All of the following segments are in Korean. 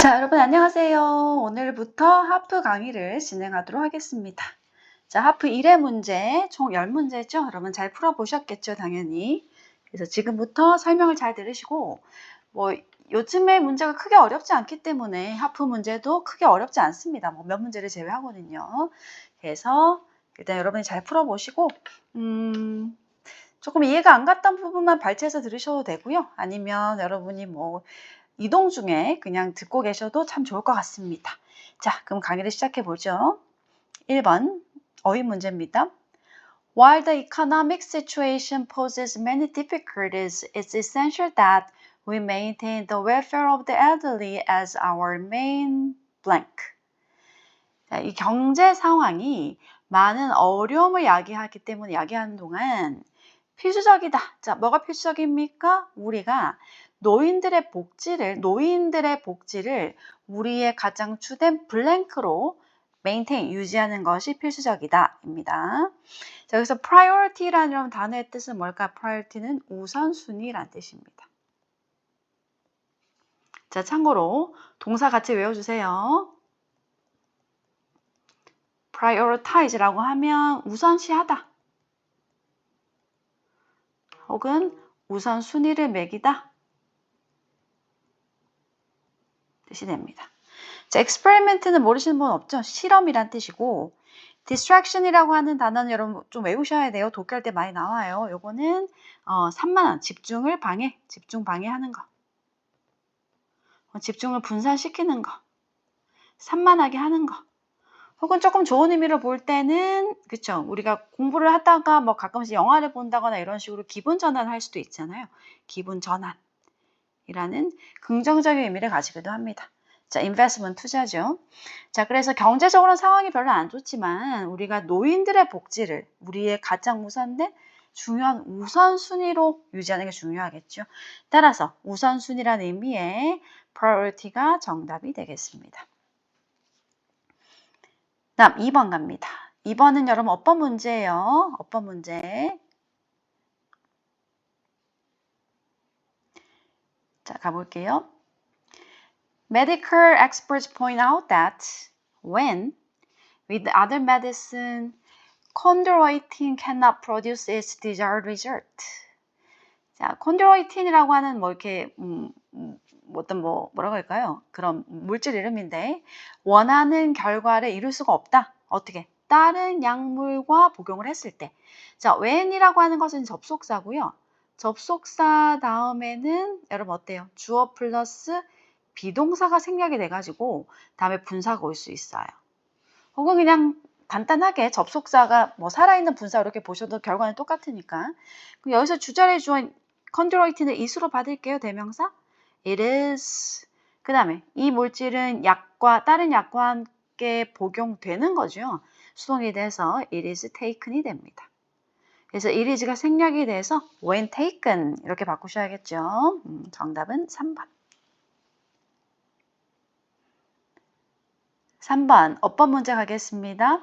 자, 여러분 안녕하세요. 오늘부터 하프 강의를 진행하도록 하겠습니다. 자, 하프 1의 문제, 총 10문제죠? 여러분 잘 풀어보셨겠죠, 당연히. 그래서 지금부터 설명을 잘 들으시고, 요즘에 문제가 크게 어렵지 않기 때문에 하프 문제도 크게 어렵지 않습니다. 몇 문제를 제외하거든요. 그래서 일단 여러분이 잘 풀어보시고, 조금 이해가 안 갔던 부분만 발췌해서 들으셔도 되고요. 아니면 여러분이 이동 중에 그냥 듣고 계셔도 참 좋을 것 같습니다. 자, 그럼 강의를 시작해 보죠. 1번 어휘 문제입니다. While the economic situation poses many difficulties, it's essential that we maintain the welfare of the elderly as our main blank. 자, 이 경제 상황이 많은 어려움을 야기하기 때문에 야기하는 동안 필수적이다. 자, 뭐가 필수적입니까? 우리가 노인들의 복지를 우리의 가장 주된 블랭크로 maintain, 유지하는 것이 필수적이다. 자, 여기서 priority라는 단어의 뜻은 뭘까? priority는 우선순위란 뜻입니다. 자, 참고로 동사 같이 외워주세요. prioritize라고 하면 우선시하다. 혹은 우선순위를 매기다 뜻이 됩니다. 자, experiment는 모르시는 분 없죠? 실험이란 뜻이고 distraction이라고 하는 단어는 여러분 좀 외우셔야 돼요. 독해할 때 많이 나와요. 요거는 산만한, 집중 방해하는 거. 집중을 분산시키는 거. 산만하게 하는 거. 혹은 조금 좋은 의미로 볼 때는 그쵸, 우리가 공부를 하다가 가끔씩 영화를 본다거나 이런 식으로 기분 전환을 할 수도 있잖아요. 기분 전환이라는 긍정적인 의미를 가지기도 합니다. 자, investment 투자죠. 자, 그래서 경제적으로는 상황이 별로 안 좋지만 우리가 노인들의 복지를 우리의 가장 중요한 우선순위로 유지하는 게 중요하겠죠. 따라서 우선순위라는 의미의 priority가 정답이 되겠습니다. 다음 2번 갑니다. 2번은 여러분 어법 문제예요. 어법 문제. 자, 가볼게요. Medical experts point out that when, with other medicine, chondroitin cannot produce its desired result. 자, chondroitin이라고 하는 뭐라고 할까요? 그런 물질 이름인데 원하는 결과를 이룰 수가 없다. 어떻게? 다른 약물과 복용을 했을 때. 자, when이라고 하는 것은 접속사고요. 접속사 다음에는 여러분 어때요? 주어 플러스 비동사가 생략이 돼가지고 다음에 분사가 올 수 있어요. 혹은 그냥 간단하게 접속사가 살아있는 분사 이렇게 보셔도 결과는 똑같으니까. 그럼 여기서 주절의 주어 컨드로이틴을 is로 받을게요. 대명사. It is. 그 다음에 이 물질은 다른 약과 함께 복용되는 거죠. 수동이 돼서 it is taken이 됩니다. 그래서 it is가 생략이 돼서 when taken 이렇게 바꾸셔야겠죠. 정답은 3번. 3번 어법 문제 가겠습니다.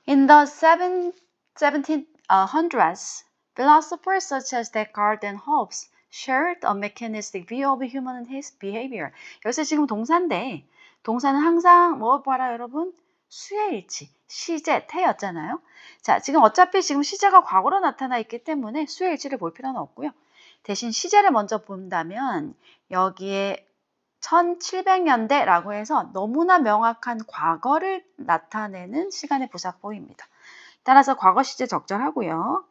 In the 1700s, philosophers such as Descartes and Hobbes shared a mechanistic view of human behavior. 여기서 지금 동사인데 동사는 항상 뭐 봐라 여러분? 수의 일치, 시제, 태였잖아요. 자, 지금 어차피 지금 시제가 과거로 나타나 있기 때문에 수의 일치를 볼 필요는 없고요. 대신 시제를 먼저 본다면 여기에 1700년대라고 해서 너무나 명확한 과거를 나타내는 시간의 부사법입니다. 따라서 과거 시제 적절하고요.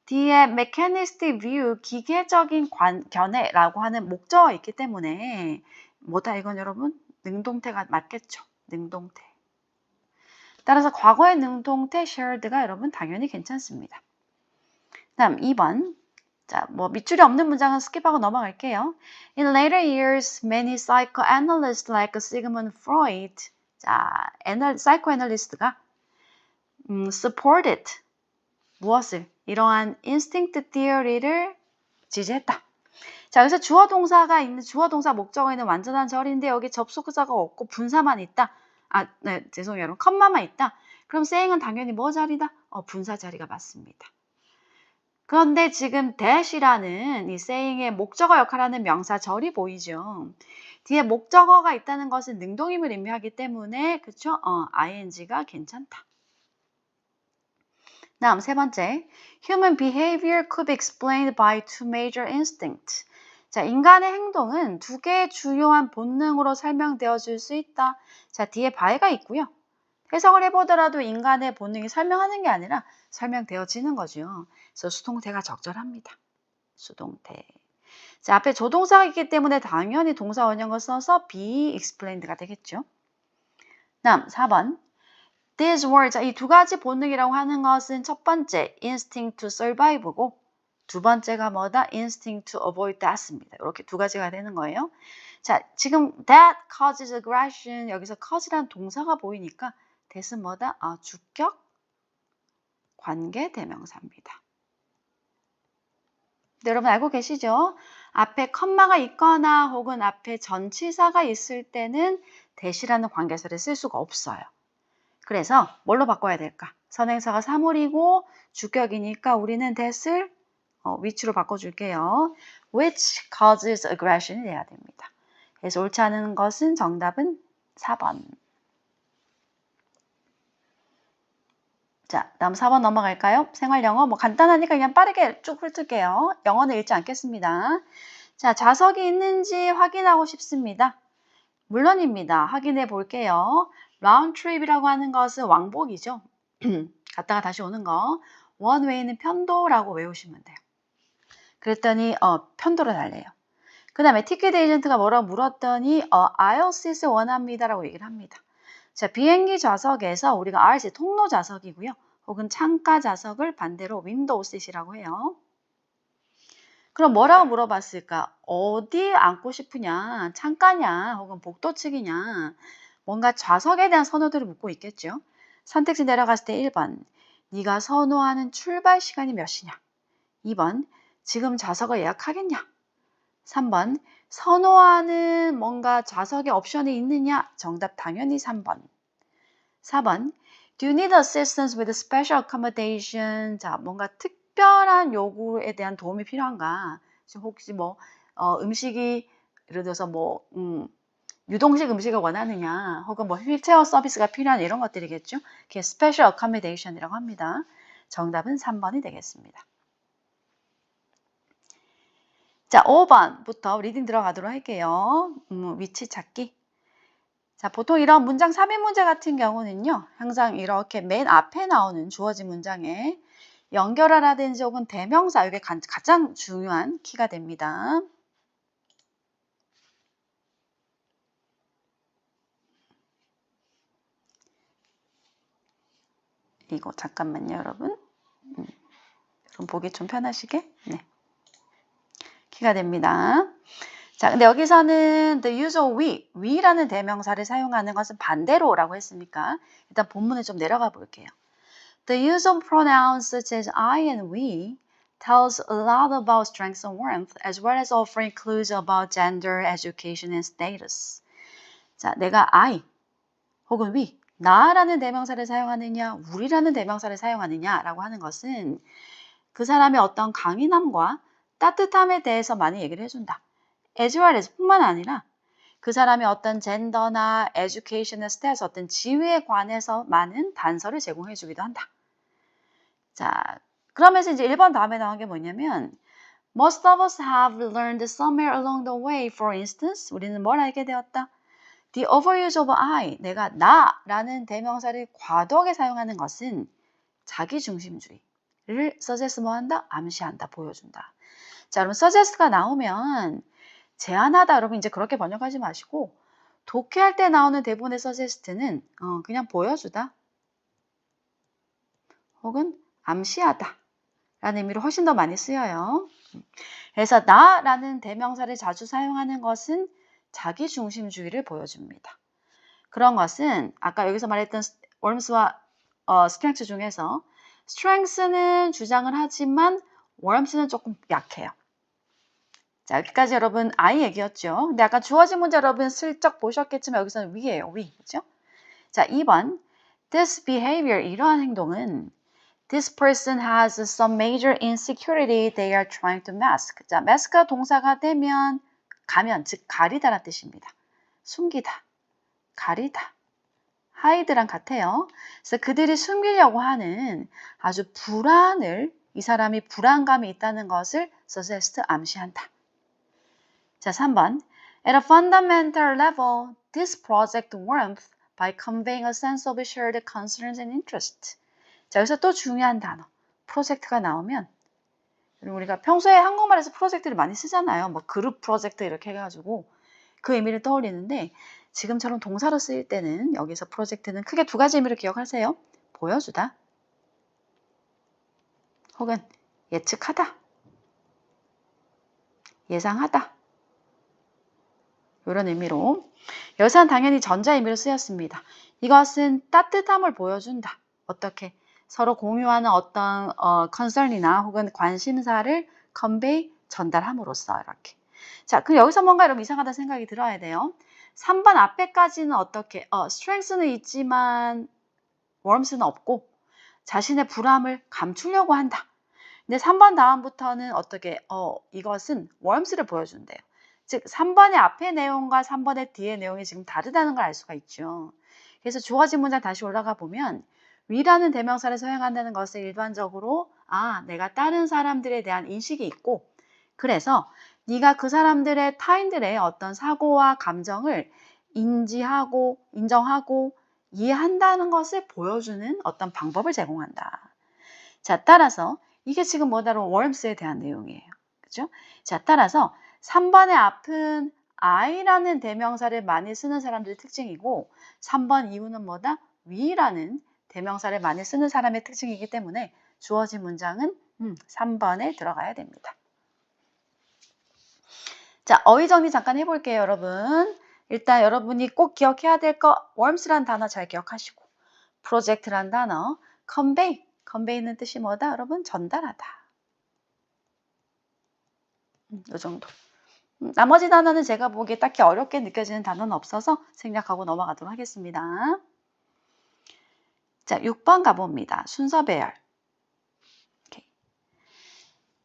뒤에 mechanistic view, 기계적인 견해라고 하는 목적어가 있기 때문에 뭐다 이건 여러분? 능동태가 맞겠죠. 능동태. 따라서 과거의 능동태 shared가 여러분 당연히 괜찮습니다. 다음 2번. 자, 밑줄이 없는 문장은 스킵하고 넘어갈게요. In later years, many psychoanalysts like Sigmund Freud, 자, psychoanalyst가 supported 무엇을? 이러한 instinct theory를 지지했다. 자, 여기서 주어 동사가 있는 주어 동사 목적어에 있는 완전한 절인데 여기 접속사가 없고 분사만 있다. 죄송해요, 여러분. 컴마만 있다. 그럼 saying은 당연히 뭐 자리다? 분사 자리가 맞습니다. 그런데 지금 that이라는 이 saying의 목적어 역할하는 명사 절이 보이죠. 뒤에 목적어가 있다는 것은 능동임을 의미하기 때문에 그쵸? ing가 괜찮다. 다음 세 번째, human behavior could be explained by two major instincts. 자, 인간의 행동은 두 개의 주요한 본능으로 설명되어 줄 수 있다. 자, 뒤에 by가 있고요. 해석을 해보더라도 인간의 본능이 설명하는 게 아니라 설명되어지는 거죠. 그래서 수동태가 적절합니다. 수동태. 자, 앞에 조동사가 있기 때문에 당연히 동사 원형을 써서 be explained가 되겠죠. 다음 4번. These words, 이 두 가지 본능이라고 하는 것은 첫 번째, instinct to survive고 두 번째가 뭐다? instinct to avoid death입니다. 이렇게 두 가지가 되는 거예요. 자, 지금 that causes aggression, 여기서 cause라는 동사가 보이니까 that은 뭐다? 주격 관계 대명사입니다. 네, 여러분 알고 계시죠? 앞에 컴마가 있거나 혹은 앞에 전치사가 있을 때는 that이라는 관계사를 쓸 수가 없어요. 그래서 뭘로 바꿔야 될까? 선행사가 사물이고 주격이니까 우리는 that을 which로 바꿔줄게요. which causes aggression이 돼야 됩니다. 그래서 옳지 않은 것은 정답은 4번. 자, 다음 4번 넘어갈까요? 생활영어 뭐 간단하니까 그냥 빠르게 쭉 훑을게요. 영어는 읽지 않겠습니다. 자, 좌석이 있는지 확인하고 싶습니다. 물론입니다. 확인해 볼게요. 라운드 트립이라고 하는 것은 왕복이죠. 갔다가 다시 오는 거. 원웨이는 편도라고 외우시면 돼요. 그랬더니 편도로 달래요. 그 다음에 티켓 에이전트가 뭐라고 물었더니 aisle seat을 원합니다라고 얘기를 합니다. 자, 비행기 좌석에서 우리가 RC 통로 좌석이고요. 혹은 창가 좌석을 반대로 윈도우 시트이라고 해요. 그럼 뭐라고 물어봤을까? 어디 앉고 싶으냐? 창가냐? 혹은 복도측이냐? 뭔가 좌석에 대한 선호도를 묻고 있겠죠. 선택지 내려갔을 때 1번. 네가 선호하는 출발 시간이 몇 시냐? 2번. 지금 좌석을 예약하겠냐? 3번. 선호하는 뭔가 좌석에 옵션이 있느냐? 정답 당연히 3번. 4번. Do you need assistance with special accommodation? 자, 뭔가 특별한 요구에 대한 도움이 필요한가? 혹시 뭐 음식이 예를 들어서 뭐 유동식 음식을 원하느냐? 혹은 뭐 휠체어 서비스가 필요한 이런 것들이겠죠? 그게 special accommodation이라고 합니다. 정답은 3번이 되겠습니다. 자, 5번부터 리딩 들어가도록 할게요. 위치 찾기. 자, 보통 이런 문장 3인 문제 같은 경우는요. 항상 이렇게 맨 앞에 나오는 주어진 문장에 연결하라든지 혹은 대명사, 이게 가장 중요한 키가 됩니다. 이거 잠깐만요, 여러분. 그럼 보기 좀 편하시게. 네. 키가 됩니다. 자, 근데 여기서는 the use of we라는 대명사를 사용하는 것은 반대로라고 했으니까 일단 본문을 좀 내려가 볼게요. The use of pronouns such as I and we tells a lot about strength and warmth as well as offering clues about gender, education, and status. 자, 내가 I 혹은 we, 나라는 대명사를 사용하느냐, 우리라는 대명사를 사용하느냐라고 하는 것은 그 사람의 어떤 강인함과 따뜻함에 대해서 많이 얘기를 해준다. as well as 뿐만 아니라 그 사람의 어떤 젠더나 educational status, 어떤 지위에 관해서 많은 단서를 제공해 주기도 한다. 자, 그러면서 이제 1번 다음에 나온 게 뭐냐면 Most of us have learned somewhere along the way. For instance, 우리는 뭘 알게 되었다? The overuse of I, 내가 나라는 대명사를 과도하게 사용하는 것은 자기중심주의를 suggest 뭐한다? 암시한다, 보여준다. 자, 여러분 suggest가 나오면 제안하다, 여러분 이제 그렇게 번역하지 마시고 독해할 때 나오는 대부분의 suggest는 그냥 보여주다 혹은 암시하다 라는 의미로 훨씬 더 많이 쓰여요. 그래서 나라는 대명사를 자주 사용하는 것은 자기중심주의를 보여줍니다. 그런 것은 아까 여기서 말했던 warmth와 strength 중에서 strength는 주장을 하지만 warmth는 조금 약해요. 자, 여기까지 여러분 I 얘기였죠. 근데 아까 주어진 문제 여러분 슬쩍 보셨겠지만 여기서는 we예요. we. 그죠? 자, 2번. This behavior, 이러한 행동은 This person has some major insecurity they are trying to mask. 자, mask가 동사가 되면 가면, 즉 가리다란 뜻입니다. 숨기다, 가리다, hide랑 같아요. 그래서 그들이 숨기려고 하는 아주 불안을, 이 사람이 불안감이 있다는 것을 suggest, 암시한다. 자, 3번. At a fundamental level, this project warmth by conveying a sense of shared concerns and interest. 자, 여기서 또 중요한 단어, 프로젝트가 나오면 우리가 평소에 한국말에서 프로젝트를 많이 쓰잖아요. 뭐 그룹 프로젝트 이렇게 해가지고 그 의미를 떠올리는데 지금처럼 동사로 쓰일 때는 여기서 프로젝트는 크게 두 가지 의미를 기억하세요. 보여주다 혹은 예측하다, 예상하다 이런 의미로 여기서는 당연히 전자 의미로 쓰였습니다. 이것은 따뜻함을 보여준다. 어떻게? 서로 공유하는 어떤 컨설이나 혹은 관심사를 convey, 전달함으로써 이렇게. 자, 그럼 여기서 뭔가 여러분 이상하다 생각이 들어야 돼요. 3번 앞에까지는 어떻게? strength는 있지만 warmth는 없고 자신의 불안을 감추려고 한다. 근데 3번 다음부터는 어떻게? 이것은 warmth를 보여준대요. 즉 3번의 앞의 내용과 3번의 뒤의 내용이 지금 다르다는 걸 알 수가 있죠. 그래서 주어진 문장 다시 올라가 보면 위라는 대명사를 사용한다는 것은 일반적으로 내가 다른 사람들에 대한 인식이 있고 그래서 네가 그 사람들의 타인들의 어떤 사고와 감정을 인지하고 인정하고 이해한다는 것을 보여주는 어떤 방법을 제공한다. 자, 따라서 이게 지금 뭐다로 warmth에 대한 내용이에요. 그죠? 자, 따라서 3번의 앞은 I라는 대명사를 많이 쓰는 사람들의 특징이고 3번 이후는 뭐다? 위라는 대명사를 많이 쓰는 사람의 특징이기 때문에 주어진 문장은 3번에 들어가야 됩니다. 자, 어휘 정리 잠깐 해볼게요, 여러분. 일단 여러분이 꼭 기억해야 될 거 warmth란 단어 잘 기억하시고 project란 단어 convey는 뜻이 뭐다? 여러분 전달하다. 이 정도. 나머지 단어는 제가 보기에 딱히 어렵게 느껴지는 단어는 없어서 생략하고 넘어가도록 하겠습니다. 자, 6번 가봅니다. 순서 배열.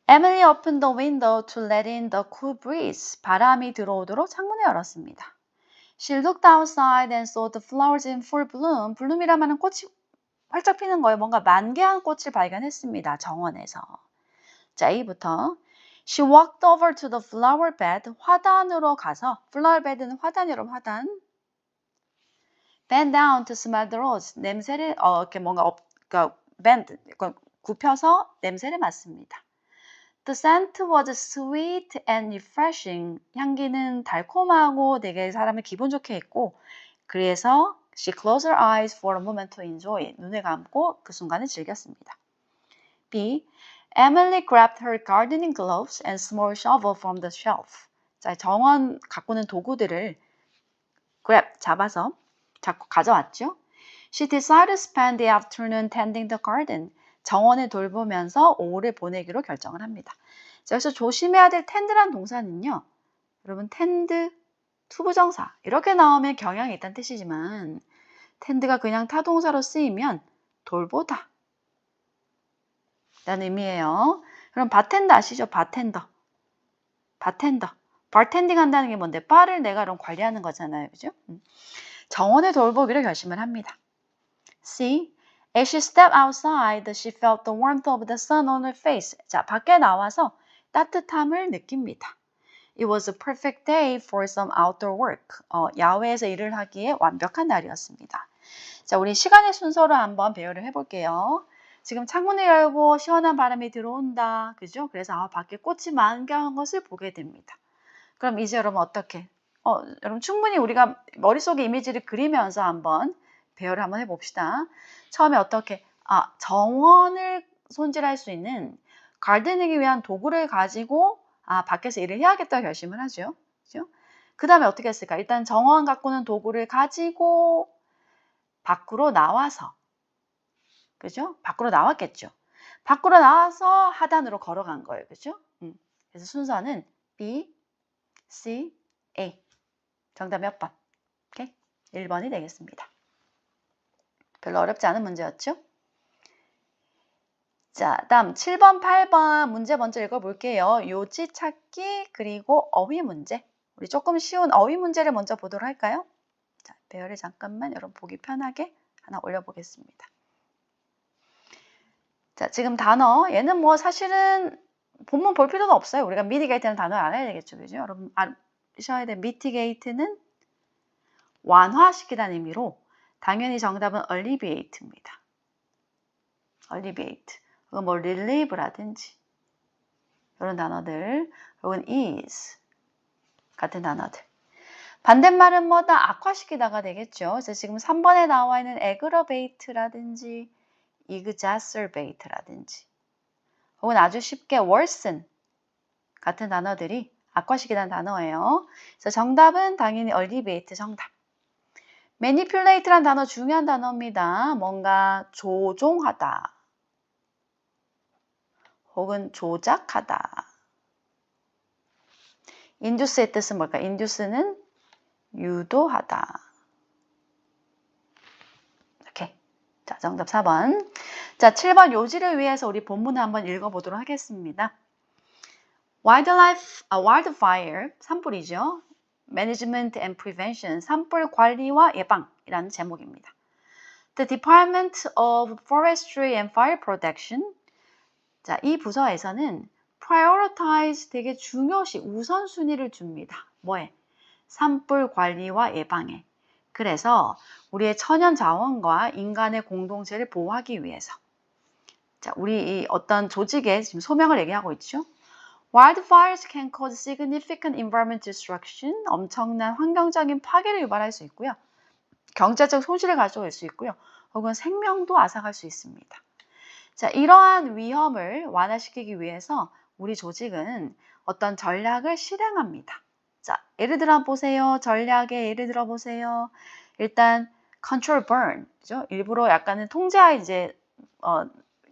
Emily opened the window to let in the cool breeze. 바람이 들어오도록 창문을 열었습니다. She looked outside and saw the flowers in full bloom. bloom이라면 하는 꽃이 활짝 피는 거예요. 뭔가 만개한 꽃을 발견했습니다. 정원에서. 자, A부터 She walked over to the flower bed. 화단으로 가서 flower bed는 화단, 여러분 화단. Bend down to smell the rose. 냄새를 이렇게 뭔가 그러니까 bend 굽혀서 냄새를 맡습니다. The scent was sweet and refreshing. 향기는 달콤하고 되게 사람을 기분 좋게 했고 그래서 she closed her eyes for a moment to enjoy. 눈을 감고 그 순간을 즐겼습니다. B. Emily grabbed her gardening gloves and small shovel from the shelf. 자, 정원 가꾸는 도구들을 grab, 잡아서 자꾸 가져왔죠. She decided to spend the afternoon tending the garden. 정원을 돌보면서 오후를 보내기로 결정을 합니다. 자, 여기서 조심해야 될 tend란 동사는요. 여러분 tend, 투부정사 이렇게 나오면 경향이 있다는 뜻이지만 tend가 그냥 타동사로 쓰이면 돌보다 라는 의미예요. 그럼 바텐더 아시죠? 바텐더. 바텐딩 한다는 게 뭔데? 바를 내가 그럼 관리하는 거잖아요. 그죠? 정원을 돌보기로 결심을 합니다. C. As she stepped outside, she felt the warmth of the sun on her face. 자, 밖에 나와서 따뜻함을 느낍니다. It was a perfect day for some outdoor work. 야외에서 일을 하기에 완벽한 날이었습니다. 자, 우리 시간의 순서로 한번 배열을 해볼게요. 지금 창문을 열고 시원한 바람이 들어온다. 그죠? 그래서 밖에 꽃이 만개한 것을 보게 됩니다. 그럼 이제 여러분 어떻게? 여러분 충분히 우리가 머릿속에 이미지를 그리면서 한번 배열을 한번 해봅시다. 처음에 어떻게? 정원을 손질할 수 있는 가르데닝을 위한 도구를 가지고 밖에서 일을 해야겠다고 결심을 하죠. 그죠? 그 다음에 어떻게 했을까? 일단 정원 가꾸는 도구를 가지고 밖으로 나와서 그죠? 밖으로 나왔겠죠. 밖으로 나와서 하단으로 걸어간 거예요. 그죠? 그래서 순서는 B, C, A. 정답 몇 번? 오케이? 1번이 되겠습니다. 별로 어렵지 않은 문제였죠? 자, 다음 7번, 8번 문제 먼저 읽어볼게요. 요지 찾기 그리고 어휘 문제. 우리 조금 쉬운 어휘 문제를 먼저 보도록 할까요? 자, 배열을 잠깐만 여러분 보기 편하게 하나 올려보겠습니다. 자, 지금 단어 얘는 뭐 사실은 본문 볼 필요는 없어요. 우리가 mitigate라는 단어를 알아야 되겠죠. 그죠? 여러분 아셔야 돼. mitigate는 완화시키다는 의미로 당연히 정답은 alleviate입니다. alleviate. 혹은 뭐 relieve라든지 이런 단어들, 혹은 ease 같은 단어들. 반대말은 뭐다 악화시키다가 되겠죠. 그래서 지금 3번에 나와 있는 aggravate라든지 exacerbate라든지 혹은 아주 쉽게 worsen 같은 단어들이 악화시키다는 단어예요. 그래서 정답은 당연히 alleviate 정답. manipulate라는 단어 중요한 단어입니다. 뭔가 조종하다 혹은 조작하다. induce의 뜻은 뭘까? induce는 유도하다. 이렇게. 자, 정답 4번. 자, 7번 요지를 위해서 우리 본문을 한번 읽어보도록 하겠습니다. wildfire, 산불이죠. Management and Prevention, 산불 관리와 예방이라는 제목입니다. The Department of Forestry and Fire Protection. 자, 이 부서에서는 prioritize 되게 중요시 우선순위를 줍니다. 뭐에? 산불 관리와 예방에. 그래서 우리의 천연 자원과 인간의 공동체를 보호하기 위해서. 자, 우리 이 어떤 조직의 지금 소명을 얘기하고 있죠. Wildfires can cause significant environment destruction. 엄청난 환경적인 파괴를 유발할 수 있고요. 경제적 손실을 가져올 수 있고요. 혹은 생명도 앗아갈 수 있습니다. 자, 이러한 위험을 완화시키기 위해서 우리 조직은 어떤 전략을 실행합니다. 자, 예를 들어 보세요. 전략의 예를 들어 보세요. 일단 control burn, 그죠? 일부러 약간은 통제하 이제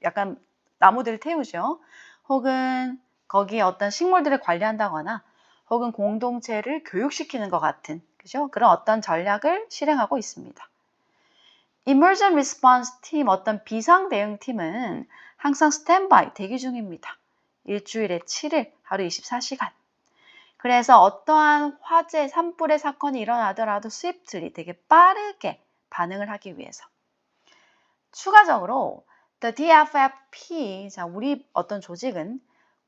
약간 나무들을 태우죠. 혹은 거기에 어떤 식물들을 관리한다거나 혹은 공동체를 교육시키는 것 같은 그죠? 그런 어떤 전략을 실행하고 있습니다. Emergency Response Team, 어떤 비상 대응팀은 항상 스탠바이, 대기 중입니다. 일주일에 7일, 하루 24시간. 그래서 어떠한 화재, 산불의 사건이 일어나더라도 swiftly, 되게 빠르게 반응을 하기 위해서. 추가적으로 The DFFP, 자, 우리 어떤 조직은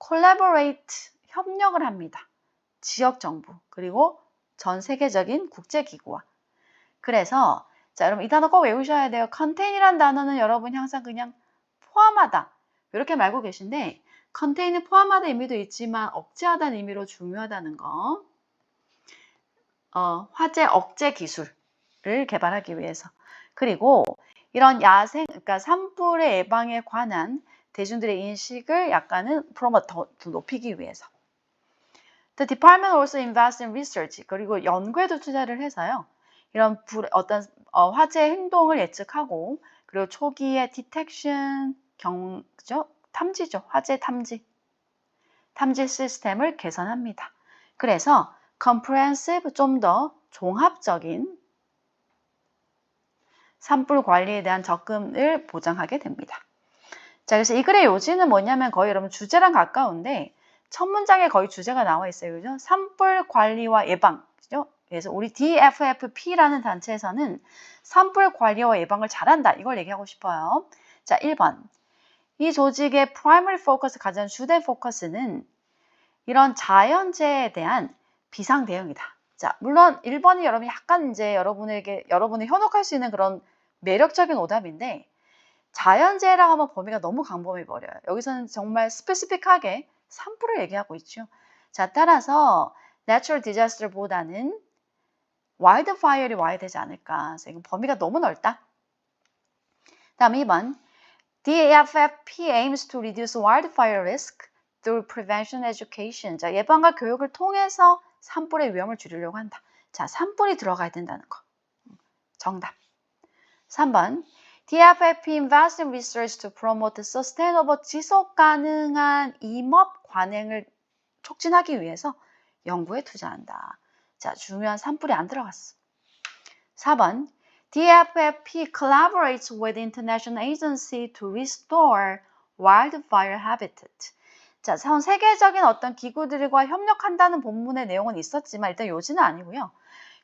collaborate, 협력을 합니다. 지역 정부, 그리고 전 세계적인 국제기구와. 그래서 자, 여러분 이 단어 꼭 외우셔야 돼요. contain이란 단어는 여러분이 항상 그냥 포함하다 이렇게 말고 계신데 contain은 포함하다 의미도 있지만 억제하다는 의미로 중요하다는 거. 화재 억제 기술을 개발하기 위해서. 그리고 이런 야생, 그러니까 산불의 예방에 관한 대중들의 인식을 약간은 더 높이기 위해서. The department also invests in research. 그리고 연구에도 투자를 해서요. 이런 어떤 화재 행동을 예측하고 그리고 초기에 detection, 탐지죠. 화재 탐지 시스템을 개선합니다. 그래서 comprehensive, 좀 더 종합적인 산불 관리에 대한 접근을 보장하게 됩니다. 자, 그래서 이 글의 요지는 뭐냐면 거의 여러분 주제랑 가까운데 첫 문장에 거의 주제가 나와 있어요. 그죠? 산불 관리와 예방. 그죠? 그래서 우리 DFFP라는 단체에서는 산불 관리와 예방을 잘한다. 이걸 얘기하고 싶어요. 자, 1번. 이 조직의 primary focus, 가장 주된 포커스는 이런 자연재해에 대한 비상 대응이다. 자, 물론 1번이 여러분이 약간 이제 여러분이 현혹할 수 있는 그런 매력적인 오답인데 자연재해라고 하면 범위가 너무 광범해 버려요. 여기서는 정말 스페시픽하게 산불을 얘기하고 있죠. 자, 따라서 natural disaster보다는 wildfire이 와야 되지 않을까. 그래서 이건 범위가 너무 넓다. 다음 2번. DFFP aims to reduce wildfire risk through prevention education. 자, 예방과 교육을 통해서 산불의 위험을 줄이려고 한다. 자, 산불이 들어가야 된다는 거. 정답. 3번. DFFP invests in research to promote sustainable, 지속 가능한 임업 관행을 촉진하기 위해서 연구에 투자한다. 자, 중요한 산불이 안 들어갔어. 4번. DFFP collaborates with international agency to restore wildfire habitat. 자, 전 세계적인 어떤 기구들과 협력한다는 본문의 내용은 있었지만 일단 요지는 아니고요.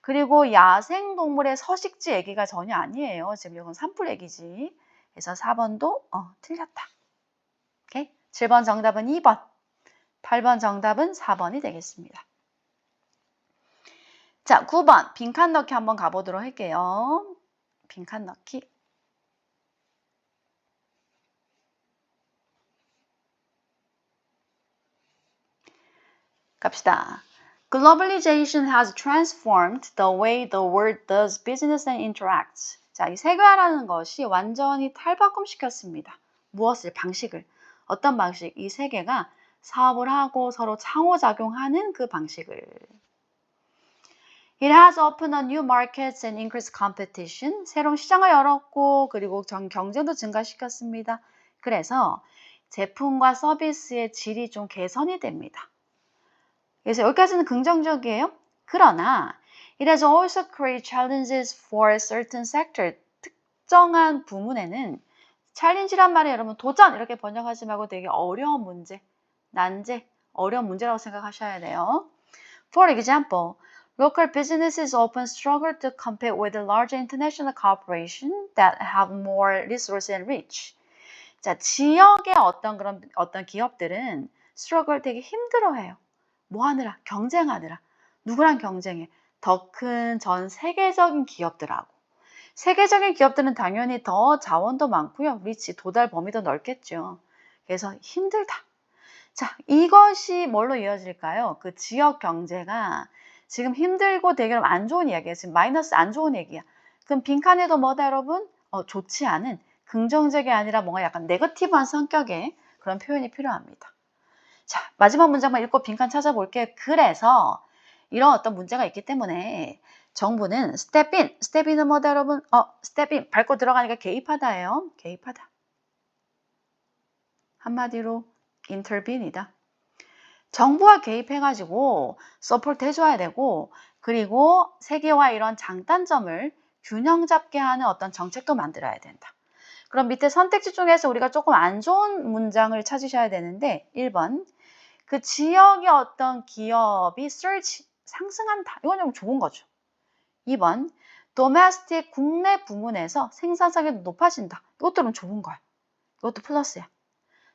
그리고 야생동물의 서식지 얘기가 전혀 아니에요. 지금 이건 산불 얘기지. 그래서 4번도 틀렸다. 오케이? 7번 정답은 2번. 8번 정답은 4번이 되겠습니다. 자, 9번 빈칸 넣기 한번 가보도록 할게요. 빈칸 넣기. 갑시다. Globalization has transformed the way the world does business and interacts. 자, 이 세계화라는 것이 완전히 탈바꿈시켰습니다. 무엇을? 방식을. 어떤 방식? 이 세계가 사업을 하고 서로 상호작용하는 그 방식을. It has opened up new markets and increased competition. 새로운 시장을 열었고 그리고 경쟁도 증가시켰습니다. 그래서 제품과 서비스의 질이 좀 개선이 됩니다. 그래서 여기까지는 긍정적이에요. 그러나 it has also created challenges for certain sector. 특정한 부문에는 챌린지란 말이 여러분 도전 이렇게 번역하지 말고 되게 어려운 문제, 난제, 어려운 문제라고 생각하셔야 돼요. For example, local businesses often struggle to compete with the larger international corporations that have more resources and reach. 자, 지역의 어떤 기업들은 struggle 되게 힘들어해요. 뭐 하느라? 경쟁하느라. 누구랑 경쟁해? 더 큰 전 세계적인 기업들하고. 세계적인 기업들은 당연히 더 자원도 많고요. 리치, 도달 범위도 넓겠죠. 그래서 힘들다. 자, 이것이 뭘로 이어질까요? 그 지역 경제가 지금 힘들고 되게 안 좋은 이야기예요. 지금 마이너스 안 좋은 얘기야. 그럼 빈칸에도 뭐다 여러분? 좋지 않은 긍정적이 아니라 뭔가 약간 네거티브한 성격의 그런 표현이 필요합니다. 자, 마지막 문장만 읽고 빈칸 찾아볼게요. 그래서 이런 어떤 문제가 있기 때문에 정부는 step in은 뭐다 여러분? step in, 밟고 들어가니까 개입하다예요. 개입하다. 한마디로 intervene이다. 정부가 개입해가지고 서포트 해줘야 되고 그리고 세계화 이런 장단점을 균형 잡게 하는 어떤 정책도 만들어야 된다. 그럼 밑에 선택지 중에서 우리가 조금 안 좋은 문장을 찾으셔야 되는데 1번 그 지역의 어떤 기업이 surge, 상승한다. 이건 좀 좋은 거죠. 2번 domestic, 국내 부문에서 생산성이 높아진다. 이것도 좀 좋은 거야. 이것도 플러스야.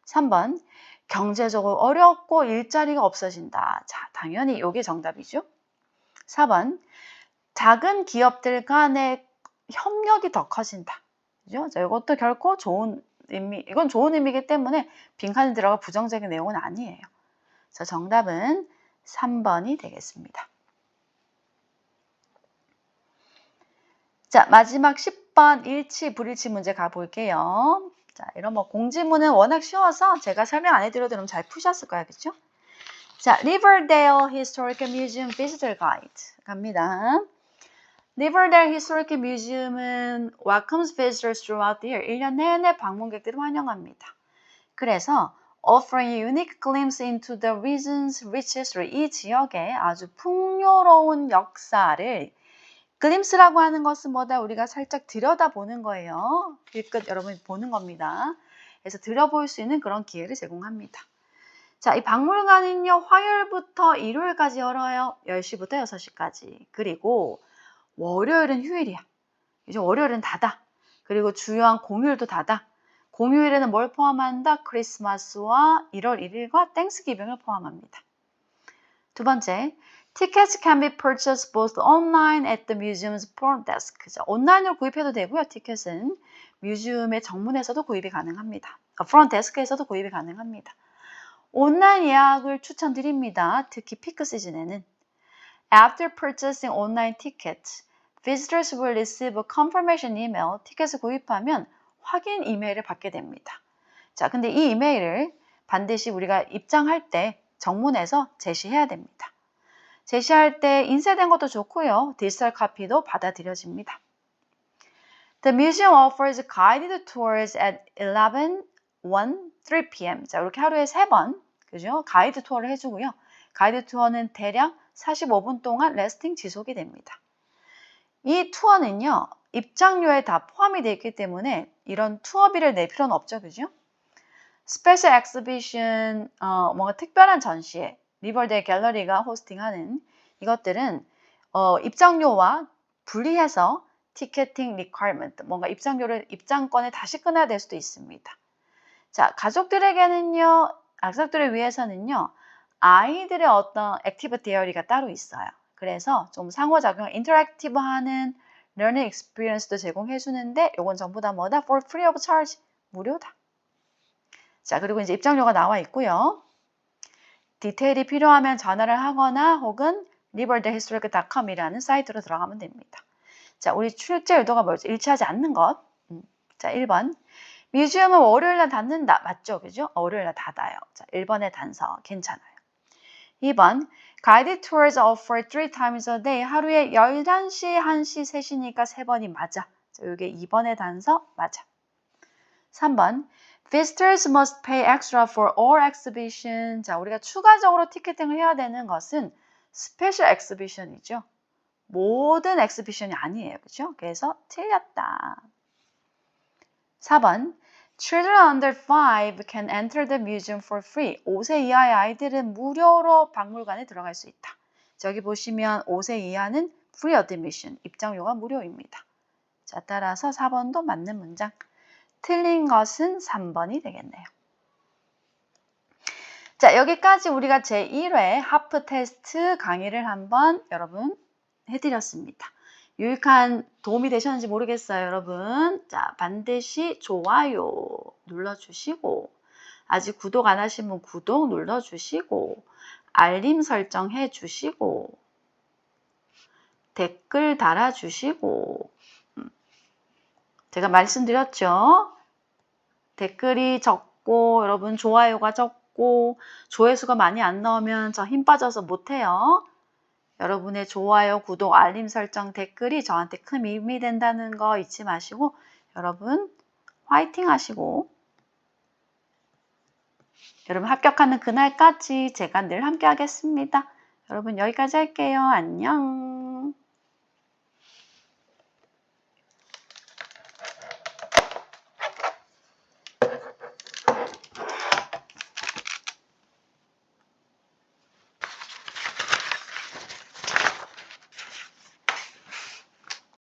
3번 경제적으로 어렵고 일자리가 없어진다. 자, 당연히 이게 정답이죠. 4번 작은 기업들 간의 협력이 더 커진다. 그죠? 자, 이것도 결코 좋은 의미, 이건 좋은 의미이기 때문에 빈칸에 들어가 부정적인 내용은 아니에요. 자, 정답은 3번이 되겠습니다. 자, 마지막 10번 일치, 불일치 문제 가볼게요. 자, 이런 공지문은 워낙 쉬워서 제가 설명 안 해드려도 너무 잘 푸셨을 거야, 그쵸? 자, Riverdale Historical Museum Visitor Guide 갑니다. Riverdale Historical Museum은 welcomes visitors throughout the year. 1년 내내 방문객들을 환영합니다. 그래서 offering a unique glimpse into the region's rich history. 이 지역의 아주 풍요로운 역사를 glimpse라고 하는 것은 뭐다? 우리가 살짝 들여다보는 거예요. 길끝 여러분이 보는 겁니다. 그래서 들여볼 수 있는 그런 기회를 제공합니다. 자, 이 박물관은요, 화요일부터 일요일까지 열어요. 10시부터 6시까지. 그리고 월요일은 휴일이야. 이제 월요일은 닫아. 그리고 주요한 공휴일도 닫아. 공휴일에는 뭘 포함한다? 크리스마스와 1월 1일과 땡스기빙을 포함합니다. 두 번째, tickets can be purchased both online at the museum's front desk. 온라인으로 구입해도 되고요. 티켓은 뮤지엄의 정문에서도 구입이 가능합니다. front desk에서도 구입이 가능합니다. 온라인 예약을 추천드립니다. 특히 피크 시즌에는. After purchasing online tickets, visitors will receive a confirmation email. 티켓을 구입하면 확인 이메일을 받게 됩니다. 자, 근데 이 이메일을 반드시 우리가 입장할 때 정문에서 제시해야 됩니다. 제시할 때 인쇄된 것도 좋고요. 디지털 카피도 받아들여집니다. The museum offers guided tours at 11, 1, 3 p.m. 자, 이렇게 하루에 3번, 그죠? 가이드 투어를 해주고요. 가이드 투어는 대략 45분 동안 레스팅 지속이 됩니다. 이 투어는요, 입장료에 다 포함이 되어 있기 때문에 이런 투어비를 낼 필요는 없죠, 그죠? 스페셜 엑스비션, 뭔가 특별한 전시회, 리버데이 갤러리가 호스팅하는 이것들은 입장료와 분리해서 티켓팅 리ኳ어먼트, 뭔가 입장권을 다시 끊어야 될 수도 있습니다. 자, 가족들을 위해서는요, 아이들의 어떤 액티비티 에어리가 따로 있어요. 그래서 좀 상호작용, 인터랙티브하는 learning experience도 제공해 주는데 요건 전부 다 뭐다? for free of charge, 무료다. 자, 그리고 이제 입장료가 나와 있고요. 디테일이 필요하면 전화를 하거나 혹은 libertyhistoric.com이라는 사이트로 들어가면 됩니다. 자, 우리 출제 의도가 뭐였죠? 일치하지 않는 것. 자, 1번. 뮤지엄은 월요일날 닫는다. 맞죠? 그죠? 월요일날 닫아요. 자, 1번의 단서 괜찮아요. 2번. Guided tours offered 3 times a day. 하루에 11시, 1시, 3시니까 3번이 맞아. 자, 이게 2번의 단서 맞아. 3번. Visitors must pay extra for all exhibition. 자, 우리가 추가적으로 티켓팅을 해야 되는 것은 스페셜 엑스비션이죠. 모든 엑스비션이 아니에요. 그죠? 그래서 틀렸다. 4번. Children under 5 can enter the museum for free. 5세 이하의 아이들은 무료로 박물관에 들어갈 수 있다. 저기 보시면 5세 이하는 free admission, 입장료가 무료입니다. 자, 따라서 4번도 맞는 문장. 틀린 것은 3번이 되겠네요. 자, 여기까지 우리가 제1회 하프 테스트 강의를 한번 여러분 해드렸습니다. 유익한 도움이 되셨는지 모르겠어요, 여러분. 자, 반드시 좋아요 눌러주시고, 아직 구독 안 하신 분 구독 눌러주시고, 알림 설정해 주시고, 댓글 달아주시고, 제가 말씀드렸죠? 댓글이 적고, 여러분 좋아요가 적고, 조회수가 많이 안 나오면 저 힘 빠져서 못해요. 여러분의 좋아요, 구독, 알림 설정, 댓글이 저한테 큰 힘이 된다는 거 잊지 마시고 여러분 화이팅 하시고 여러분 합격하는 그날까지 제가 늘 함께 하겠습니다. 여러분 여기까지 할게요. 안녕.